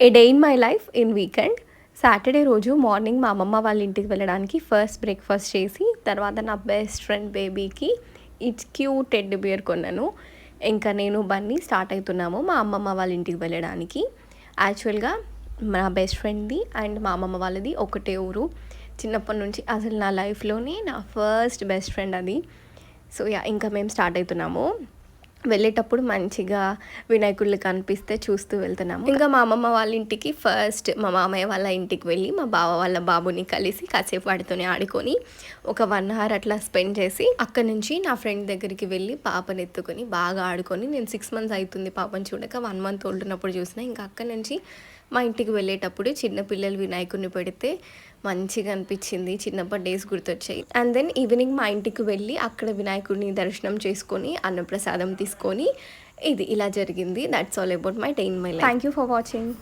A day in my life in weekend. Saturday రోజు morning మా అమ్మమ్మ వాళ్ళ ఇంటికి వెళ్ళడానికి ఫస్ట్ బ్రేక్ఫాస్ట్ చేసి, తర్వాత నా బెస్ట్ ఫ్రెండ్ బేబీకి ఇట్స్ క్యూట్ టెడ్డీ బియర్ కొన్నాను. ఇంకా నేను బన్నీ స్టార్ట్ అవుతున్నాము మా అమ్మమ్మ వాళ్ళ ఇంటికి వెళ్ళడానికి. యాక్చువల్గా మా బెస్ట్ ఫ్రెండ్ది అండ్ మా అమ్మమ్మ వాళ్ళది ఒకటే ఊరు. చిన్నప్పటి నుంచి అసలు నా లైఫ్లోనే నా ఫస్ట్ బెస్ట్ ఫ్రెండ్ అది. సో ఇంకా మేము స్టార్ట్ అవుతున్నాము. వెళ్ళేటప్పుడు మంచిగా వినాయకుళ్ళు కనిపిస్తే చూస్తూ వెళ్తున్నాము. ఇంకా మా అమ్మమ్మ వాళ్ళ ఇంటికి ఫస్ట్ మా మామయ్య వాళ్ళ ఇంటికి వెళ్ళి మా బావ వాళ్ళ బాబుని కలిసి కాసేపు వాడితోనే ఆడుకొని ఒక 1 hour అట్లా స్పెండ్ చేసి, అక్కడి నుంచి నా ఫ్రెండ్ దగ్గరికి వెళ్ళి పాపని ఎత్తుకొని బాగా ఆడుకొని, నేను 6 months అవుతుంది పాపని చూడక, 1 month ఓల్డ్ ఉన్నప్పుడు చూసిన. ఇంకా అక్కడి నుంచి మా ఇంటికి వెళ్ళేటప్పుడు చిన్నపిల్లలు వినాయకుడిని పెడితే మంచిగా అనిపించింది. చిన్నప్పటి డేస్ గుర్తొచ్చాయి. అండ్ దెన్ ఈవినింగ్ మా ఇంటికి వెళ్ళి అక్కడ వినాయకుడిని దర్శనం చేసుకొని అన్నప్రసాదం తీసుకొని, ఇది ఇలా జరిగింది. That's all about my day in my life. Thank you for watching.